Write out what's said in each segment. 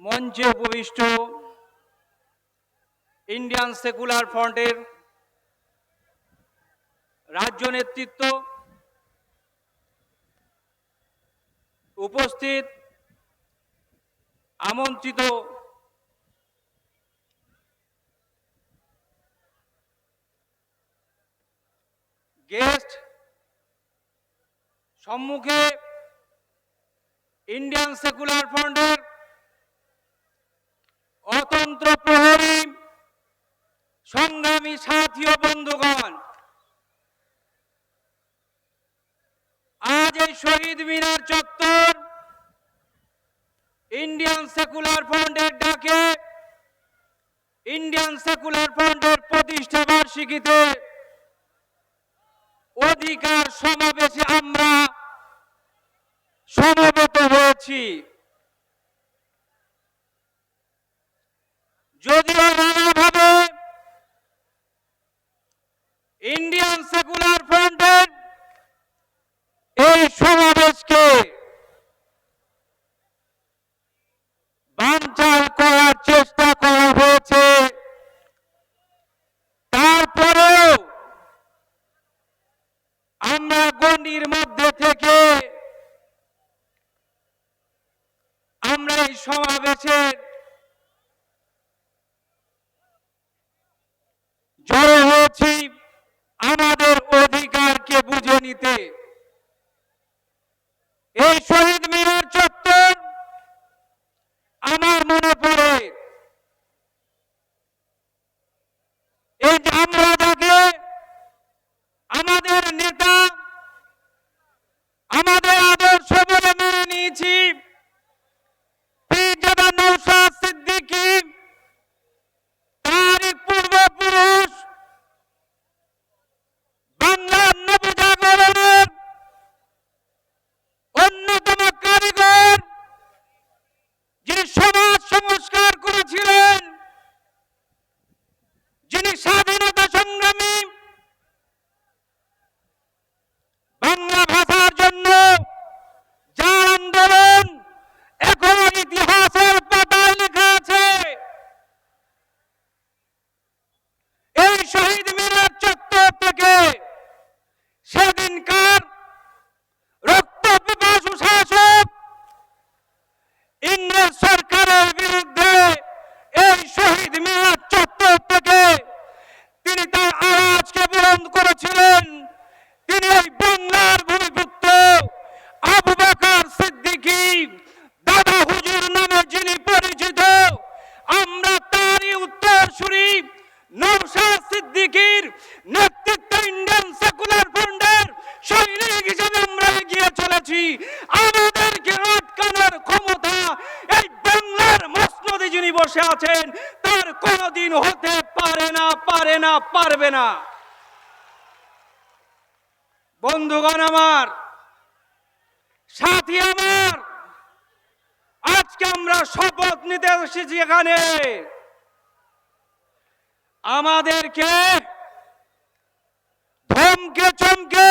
মঞ্চে উপবিষ্ট Indian secular ফ্রন্টের রাজ্য নেতৃত্ব, উপস্থিত আমন্ত্রিত গেস্ট, সম্মুখে ইন্ডিয়ান সেকুলার ফ্রন্টের অতন্ত্র প্রহরী সংগ্রামী সাথী ও বন্ধুগণ, আজ এই শহীদ মিনার চত্বর ইন্ডিয়ান সেকুলার ফ্রন্টের ডাকে, ইন্ডিয়ান সেকুলার ফ্রন্টের প্রতিষ্ঠা বার্ষিকীতে অধিকার সমাবেশে আমরা সমবেত হয়েছি। যদিও নানাভাবে ইন্ডিয়ান সেকুলার ফ্রন্টের এই সমাবেশকে বানচাল করার চেষ্টা করা হয়েছে, তারপরেও আমরা গণ্ডির মধ্যে থেকে আমরা এই সমাবেশের জড়ো হয়েছি আমাদের অধিকারকে বুঝে নিতে। এই শহীদ মিনার চত্বর আমার মনে পড়ে এই যে আমরা যাকে আমাদের নেতা, আমাদের আদর্শ বলে মেনে নিয়েছি, পীরজাদা নওশাদ সিদ্দিকী, তারই পূর্বপুরুষ বাংলার নবজাগরণের অন্যতম কারিগর, যিনি সমাজ সংস্কার করেছিলেন, যিনি স্বাধীনতা সংগ্রামী, বাংলা ভাষার জন্য যার আন্দোলন এখনো ইতিহাসের পাতায় লেখা আছে, এই শহীদ মিনার চত্বর থেকে সেদিনকার রক্তপিপাসু শাসক ইংরেজ সরকারের বিরুদ্ধে এই শহীদ মিনার চত্বর থেকে তিনি তার আওয়াজকে বুলন্দ করেছিলেন। তিনি এই বাংলার ভূমিপুত্র আবু বকর সিদ্দিকী, দাদা হুজুর নামে যিনি পরিচিত, আমরা তারই উত্তরসূরি নওশাদ সিদ্দিকীর নেতৃত্বে ইন্ডিয়ান সেকুলার ফ্রন্টের সৈনিক হিসেবে আমরা এগিয়ে চলেছি। আমাদেরকে আটকানোর ক্ষমতা এই বাংলার মসনদে যিনি বসে আছেন তার কোনোদিন হতে পারে না, পারে না, পারবে না। বন্ধুগণ আমার, সাথী আমার, আজকে আমরা শপথ নিতে এসেছি এখানে। আমাদেরকে ধমকে চমকে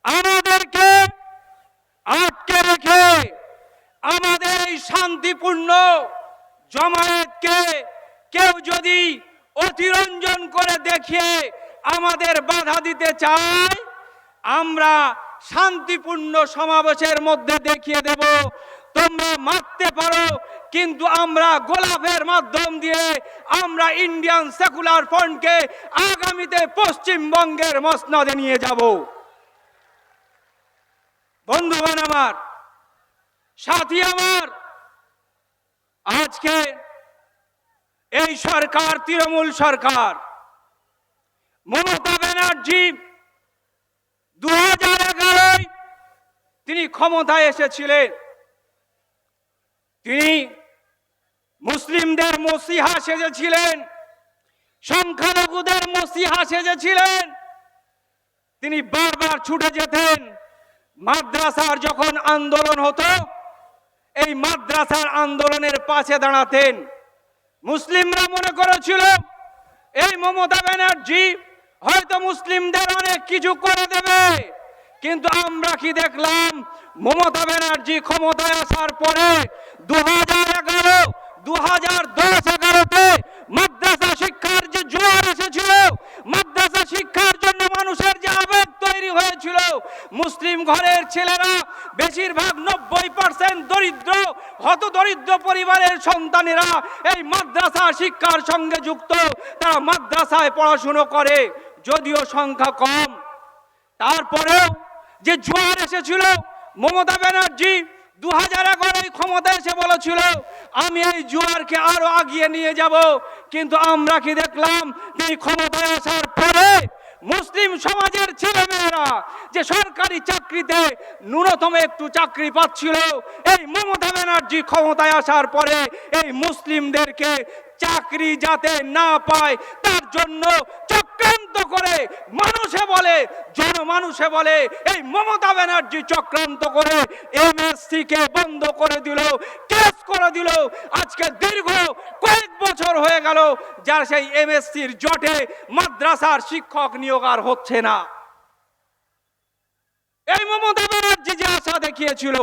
আমাদেরকে আটকে রেখে আমাদের এই শান্তিপূর্ণ জমায়েতকে কেউ যদি অতিরঞ্জন করে দেখিয়ে আমাদের বাধা দিতে চায়, আমরা শান্তিপূর্ণ সমাবেশের মধ্যে দেখিয়ে দেব তোমরা মারতে পারো, কিন্তু আমরা গোলাপের মাধ্যম দিয়ে আমরা ইন্ডিয়ান সেকুলার ফ্রন্টকে আগামীতে পশ্চিমবঙ্গের মসনদে নিয়ে যাব। বন্ধুগণ আমার, সাথী আমার, আজকে এই সরকার, তৃণমূল সরকার, মমতা ব্যানার্জি 2011 তিনি ক্ষমতায় এসেছিলেন। তিনি মুসলিমদের মসিহা সেজেছিলেন, সংখ্যালঘুদের মসিহা সেজেছিলেন। তিনি বারবার ছুটে যেতেন মাদ্রাসার যখন আন্দোলন হতো, এই মাদ্রাসার আন্দোলনের পাশে দাঁড়াতেন। মুসলিমরা মনে করেছিল এই মমতা ব্যানার্জি হয়তো মুসলিমদের অনেক কিছু করে দেবে, কিন্তু আমরা কি দেখলাম, মমতা ব্যানার্জি ক্ষমতায় আসার পরে 2011, 2010-11-তে মাদ্রাসা শিক্ষার যে জোয়ার এসেছিল, মাদ্রাসা শিক্ষার জন্য মানুষের যে আবেগ তৈরি হয়েছিল, মুসলিম ঘরের ছেলেরা বেশিরভাগ 90% দরিদ্র, হতদরিদ্র পরিবারের সন্তানেরা এই মাদ্রাসা শিক্ষার সঙ্গে যুক্ত। তারা মাদ্রাসায় পড়াশুনো করে, যদিও সংখ্যা কম। তারপরেও যে জোয়ার এসেছিল, মমতা ব্যানার্জি 2011 ক্ষমতায় এসে বলেছিল আমি এই জোয়ারকে আরো আগিয়ে নিয়ে যাব। কিন্তু আমরা কি দেখলাম, তিনি ক্ষমতায় আসার পরে মুসলিম সমাজের ছেলেমেয়েরা যে সরকারি চাকরিতে ন্যূনতম একটু চাকরি পাচ্ছিল, এই মমতা ব্যানার্জি ক্ষমতায় আসার পরে এই মুসলিমদেরকে চাকরি যাতে না পায় তার জন্য চক্রান্ত করে জনমানুষে বলে এই মমতা ব্যানার্জি চক্রান্ত করে এমএসসি কে বন্ধ করে দিল, কেস করে দিল। আজকে দীর্ঘ কয়েক বছর হয়ে গেল যার সেই এমএসসির জটে মাদ্রাসার শিক্ষক নিয়োগ আর হচ্ছে না। এই মমতা ব্যানার্জি যে আশা দেখিয়েছিল,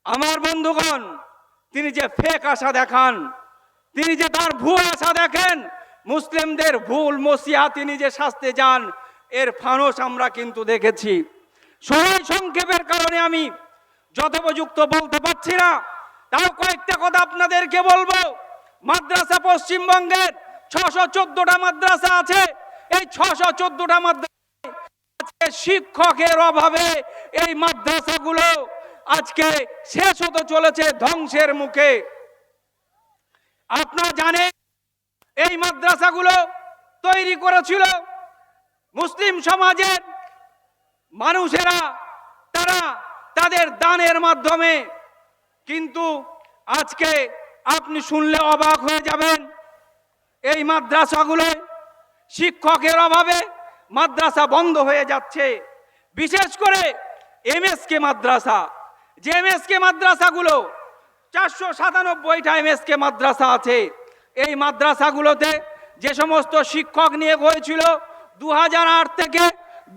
আমার বন্ধুগণ, তিনি যে ফেক আশা দেখান, তিনি যে তার ভুল আশা দেখেন, মুসলিমদের ভুল মসিহা তিনি যে শাস্তে যান, এর ফানস আমরা কিন্তু দেখেছি। সময় সংক্ষেপের কারণে আমি যথোপযুক্ত বলতে পারছি না, তাও কয়েকটা কথা আপনাদেরকে বলবো। মাদ্রাসা পশ্চিমবঙ্গের 614টা মাদ্রাসা আছে। এই 614টা মাদ্রাসায় আজকে শিক্ষকের অভাবে এই মাদ্রাসাগুলো আজকে শেষ হতে চলেছে ধ্বংসের মুখে। আপনারা জানেন এই মাদ্রাসাগুলো তৈরি করেছিল মুসলিম সমাজের মানুষেরা, তারা তাদের দানের মাধ্যমে। কিন্তু আজকে আপনি শুনলে অবাক হয়ে যাবেন, এই মাদ্রাসাগুলো শিক্ষকের অভাবে মাদ্রাসা বন্ধ হয়ে যাচ্ছে। বিশেষ করে এমএসকে মাদ্রাসা, যে এমএসকে মাদ্রাসাগুলো 497টা এমএসকে মাদ্রাসা আছে, এই মাদ্রাসাগুলোতে যে সমস্ত শিক্ষক নিয়োগ হয়েছিল 2008 থেকে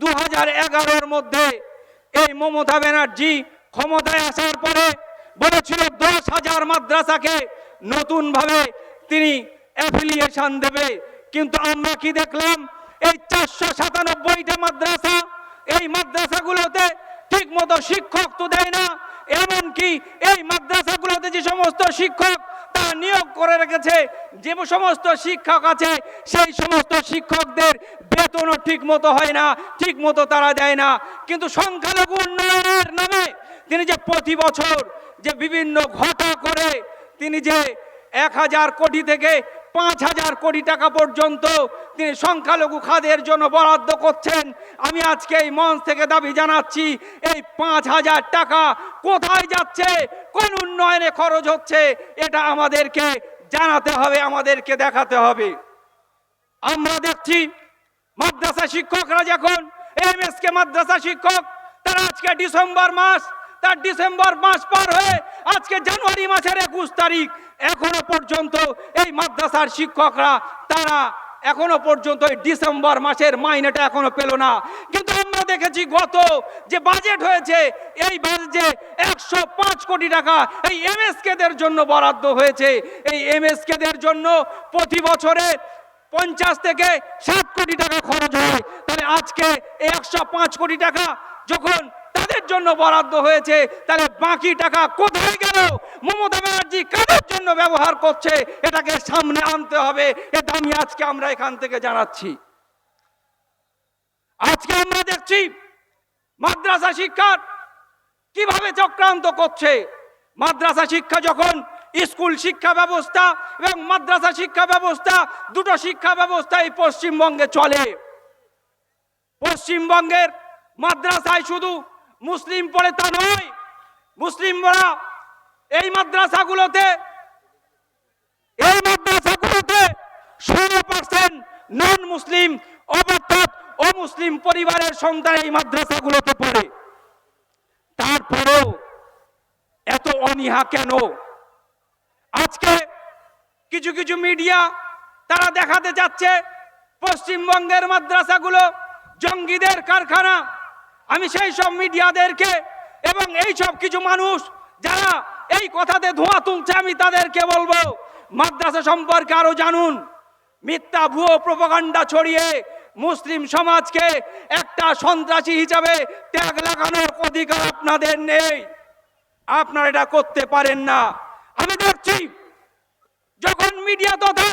2011-এর মধ্যে, এই মমতা ব্যানার্জি ক্ষমতায় আসার পরে বলেছিল 10,000 মাদ্রাসাকে নতুনভাবে তিনি অ্যাফিলিয়েশন দেবে। কিন্তু আমরা কি দেখলাম, এই 497টা মাদ্রাসা, এই মাদ্রাসাগুলোতে ঠিক মতো শিক্ষক তো দেয় না। এমনকি এই মাদ্রাসাগুলোতে যে সমস্ত শিক্ষক তারা নিয়োগ করে রেখেছে, যে সমস্ত শিক্ষক আছে, সেই সমস্ত শিক্ষকদের বেতনও ঠিক মতো হয় না, ঠিক মতো তারা দেয় না। কিন্তু সংখ্যালঘু উন্নয়নের নামে তিনি যে প্রতি বছর যে বিভিন্ন ঘটা করে তিনি যে 1,000 কোটি থেকে 5,000 কোটি টাকা পর্যন্ত তিনি সংখ্যালঘু খাদের জন্য বরাদ্দ করছেন, আমি আজকে এই মঞ্চ থেকে দাবি জানাচ্ছি, এই 5,000 টাকা কোথায় যাচ্ছে, কোন উন্নয়নে খরচ হচ্ছে, এটা আমাদেরকে জানাতে হবে, আমাদেরকে দেখাতে হবে। আমরা দেখছি মাদ্রাসা শিক্ষকরা যখন এমএসকে মাদ্রাসা শিক্ষক, তারা আজকে ডিসেম্বর মাস পার হয়ে আজকে জানুয়ারি মাসের 21 তারিখ, এখনো পর্যন্ত এই মাদ্রাসার শিক্ষকরা তারা এখনো পর্যন্ত এই ডিসেম্বর মাসের মাইনেটা এখনো পেল না। কিন্তু আমরা দেখেছি গত যে বাজেট হয়েছে, এই বাজেটে 105 কোটি টাকা এই এমএসকে দের জন্য বরাদ্দ হয়েছে। এই এমএসকে দের জন্য প্রতি বছরে 50 থেকে 60 কোটি টাকা খরচ হয়। তাহলে আজকে এই 105 কোটি টাকা যখন তাদের জন্য বরাদ্দ হয়েছে, তাহলে বাকি টাকা কোথায় গেল? মমতা ব্যানার্জি কাদের জন্য ব্যবহার করছে, এটাকে সামনে আনতে হবে। এটা আমরা এখান থেকে জানাচ্ছি। আজকে আমরা দেখছি মাদ্রাসা শিক্ষার কিভাবে চক্রান্ত করছে। মাদ্রাসা শিক্ষা যখন স্কুল শিক্ষা ব্যবস্থা এবং মাদ্রাসা শিক্ষা ব্যবস্থা, দুটো শিক্ষা ব্যবস্থা এই পশ্চিমবঙ্গে চলে। পশ্চিমবঙ্গের মাদ্রাসায় শুধু মুসলিম পড়ে তা নয়, মুসলিমরা এই মাদ্রাসাগুলোতে 100% নন মুসলিম অর্থাৎ অমুসলিম পরিবারের সন্তান এই মাদ্রাসাগুলোতে পড়ে। তারপরেও এত অনীহা কেন? আজকে কিছু কিছু মিডিয়া তারা দেখাতে যাচ্ছে পশ্চিমবঙ্গের মাদ্রাসাগুলো জঙ্গিদের কারখানা। আমি সেই সব মিডিয়াদেরকে এবং এই সব কিছু মানুষ যারা এই কথাতে ধোঁয়া তুলছে, আমি তাদেরকে বলবো মাদ্রাসা সম্পর্কে আরো জানুন। মিথ্যা ভুয়ো প্রোপাগান্ডা ছড়িয়ে মুসলিম সমাজকে একটা সন্ত্রাসী হিসাবে ট্যাগ লাগানোর অধিকার আপনাদের নেই, আপনারা এটা করতে পারেন না। আমি দেখছি যখন মিডিয়া তথা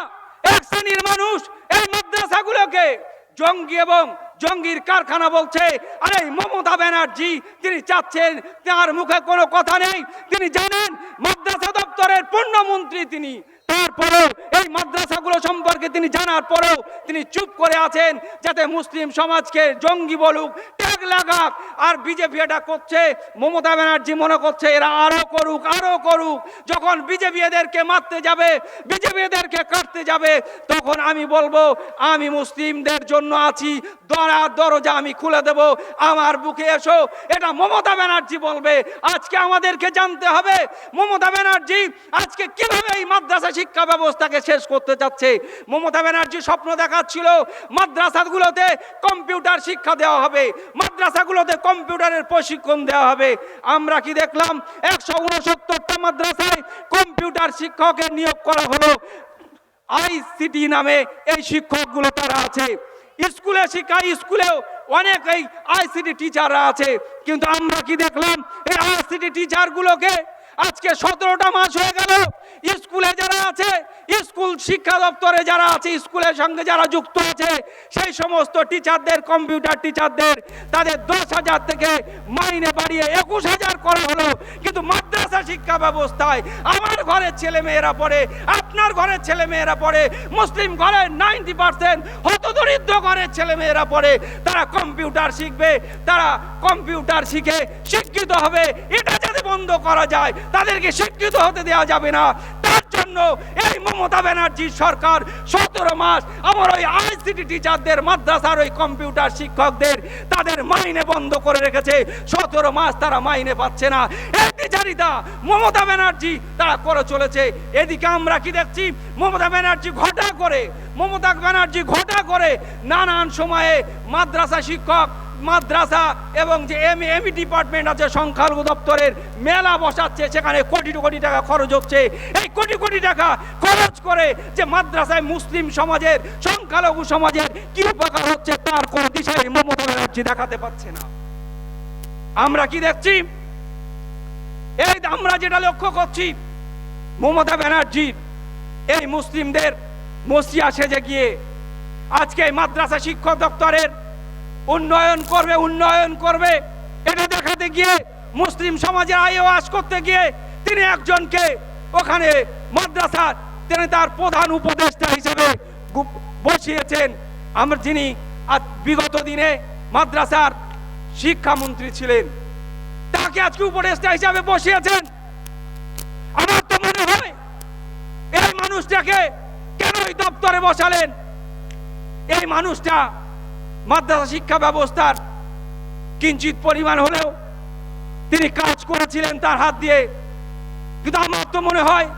এক শ্রেণীর মানুষ এই মাদ্রাসাগুলোকে জঙ্গি এবং জঙ্গির কারখানা বলছে, আরে মমতা ব্যানার্জি তিনি চাচ্ছেন, তার মুখে কোনো কথা নেই, তিনি জানেন মাদ্রাসা দপ্তরের পূর্ণমন্ত্রী তিনি, তারপরেও এই মাদ্রাসাগুলো সম্পর্কে তিনি জানার পরেও তিনি চুপ করে আছেন যাতে মুসলিম সমাজকে জঙ্গি বলুক, ট্যাগ লাগাক। আর বিজেপি এটা করছে, মমতা ব্যানার্জি মনে করছে এরা আরো করুক আরো করুক। যখন বিজেপি এদেরকে মারতে যাবে, বিজেপি এদেরকে কাটতে যাবে, তখন আমি বলবো আমি মুসলিমদের জন্য আছি, দরজা আমি খুলে দেব, আমার বুকে এসো, এটা মমতা ব্যানার্জি বলবে। আজকে আমাদেরকে জানতে হবে মমতা ব্যানার্জি আজকে কিভাবে এই মাদ্রাসা শিক্ষা ব্যবস্থাকে শেষ করতে যাচ্ছে। মমতা ব্যানার্জি স্বপ্ন দেখাচ্ছিল মাদ্রাসাগুলোতে কম্পিউটার শিক্ষা দেওয়া হবে, মাদ্রাসাগুলোতে কম্পিউটারের প্রশিক্ষণ দেওয়া হবে। আমরা কি দেখলাম 169টা মাদ্রাসায় কম্পিউটার শিক্ষকের নিয়োগ করা হলো। আইসিটি নামে এই শিক্ষকগুলো তারা আছে, স্কুলে শিক্ষায় স্কুলেও অনেক এই আইসিটি টিচাররা আছে, কিন্তু আমরা কি দেখলাম এই আইসিটি টিচারগুলোকে আজকে 17টা মাস হয়ে গেল স্কুলে যারা আছে, স্কুল শিক্ষা দপ্তরে যারা আছে, স্কুলের সঙ্গে যারা যুক্ত আছে, সেই সমস্ত টিচারদের, কম্পিউটার টিচারদের তাদের 10,000 থেকে মাইনে বাড়িয়ে 21,000 করা হলো। কিন্তু মাদ্রাসা শিক্ষা ব্যবস্থায় আমার ঘরের ছেলে মেয়েরা পড়ে, আপনার ঘরের ছেলে মেয়েরা পড়ে, মুসলিম ঘরের 90% হতদরিদ্র ঘরের ছেলে মেয়েরা পড়ে, তারা কম্পিউটার শিখবে, তারা কম্পিউটার শিখে শিক্ষিত হবে। এটা যাতে বন্ধ করা যায়, তাদেরকে শিক্ষিত হতে দেওয়া যাবে না। তার জন্য এই মমতা ব্যানার্জির সরকার 17 মাস আমার ওই আইসিটি টিচারদের, মাদ্রাসার ওই কম্পিউটার শিক্ষকদের তাদের মাইনে বন্ধ করে রেখেছে। 17 মাস তারা মাইনে পাচ্ছে না। এই টিচারিতা মমতা ব্যানার্জি তারা করে চলেছে। এদিকে আমরা কি দেখছি, মমতা ব্যানার্জি ঘটা করে নানান সময়ে মাদ্রাসা শিক্ষক, মাদ্রাসা এবং যে এমই ডিপার্টমেন্ট আছে সংখ্যালঘু দপ্তরের মেলা বসাচ্ছে, সেখানে কোটি কোটি টাকা খরচ হচ্ছে। এই কোটি কোটি টাকা খরচ করে যে মাদ্রাসায় মুসলিম সমাজের, সংখ্যালঘু সমাজের কি উপকার হচ্ছে তার কোনো দিশাই মমতা ব্যানার্জি দেখাতে পারছে না। আমরা কি দেখছি, এই আমরা যেটা লক্ষ্য করছি, মমতা ব্যানার্জির এই মুসলিমদের মসিয়া সেজে গিয়ে আজকে মাদ্রাসা শিক্ষক দপ্তরের উন্নয়ন করবে এটা দেখাতে গিয়ে, মুসলিম সমাজের আয় আশ করতে গিয়ে তিনি একজনকে ওখানে মাদ্রাসার তিনি তার প্রধান উপদেষ্টা হিসেবে বসিয়েছেন। আমরা যিনি বিগত দিনে মাদ্রাসার শিক্ষামন্ত্রী ছিলেন, তাকে আজকে উপদেষ্টা হিসাবে বসিয়েছেন। আমার তো মনে হয় এই মানুষটাকে কেন এই দপ্তরে বসালেন? এই মানুষটা মাদ্রাসা শিক্ষা ব্যবস্থার কিঞ্চিত পরিমাণ হলেও তিনি কাজ করেছিলেন তার হাত দিয়ে, কিন্তু আমার তো মনে হয়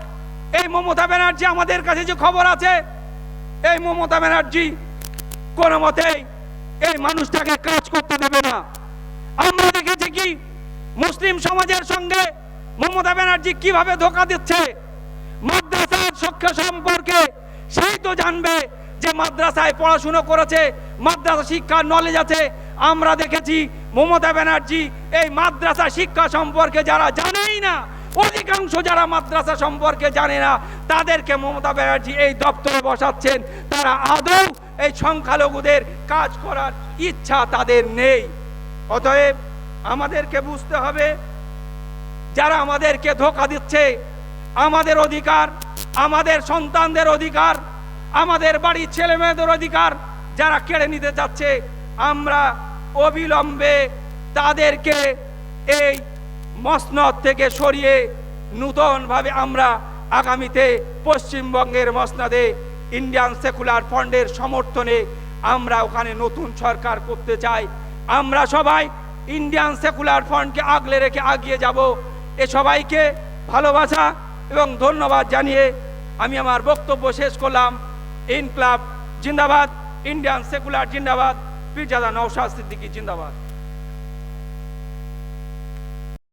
এই মমতা ব্যানার্জি, আমাদের কাছে যে খবর আছে, এই মমতা ব্যানার্জি কোনো মতেই এই মানুষটাকে কাজ করতে দেবে না। আমরা দেখেছি কি মুসলিম সমাজের সঙ্গে মমতা ব্যানার্জি কিভাবে ধোঁকা দিচ্ছে। মাদ্রাসার শিক্ষা সম্পর্কে সেই তো জানবে যে মাদ্রাসায় পড়াশুনো করেছে, মাদ্রাসা শিক্ষার নলেজ আছে। আমরা দেখেছি মমতা ব্যানার্জি এই মাদ্রাসা শিক্ষা সম্পর্কে যারা জানেই না, অধিকাংশ যারা মাদ্রাসা সম্পর্কে জানে না, তাদেরকে মমতা ব্যানার্জি এই দপ্তরে বসাচ্ছেন। তারা আদৌ এই সংখ্যালঘুদের কাজ করার ইচ্ছা তাদের নেই। অতএব আমাদেরকে বুঝতে হবে, যারা আমাদেরকে ধোঁকা দিচ্ছে, আমাদের অধিকার, আমাদের সন্তানদের অধিকার, আমাদের বাড়ির ছেলে মেয়েদের অধিকার যারা কেড়ে নিতে যাচ্ছে, আমরা অবিলম্বে তাদেরকে এই মসনদ থেকে সরিয়ে নূতনভাবে আমরা আগামীতে পশ্চিমবঙ্গের মসনদে ইন্ডিয়ান সেকুলার ফ্রন্টের সমর্থনে আমরা ওখানে নতুন সরকার করতে চাই। আমরা সবাই ইন্ডিয়ান সেকুলার ফ্রন্টকে আগলে রেখে এগিয়ে যাব। এ সবাইকে ভালোবাসা এবং ধন্যবাদ জানিয়ে আমি আমার বক্তব্য শেষ করলাম। ইনকলাব জিন্দাবাদ, ইন্ডিয়ান সেকুলার জিন্দাবাদ, পীরজাদা নওশাদ সিদ্দিকী জিন্দাবাদ।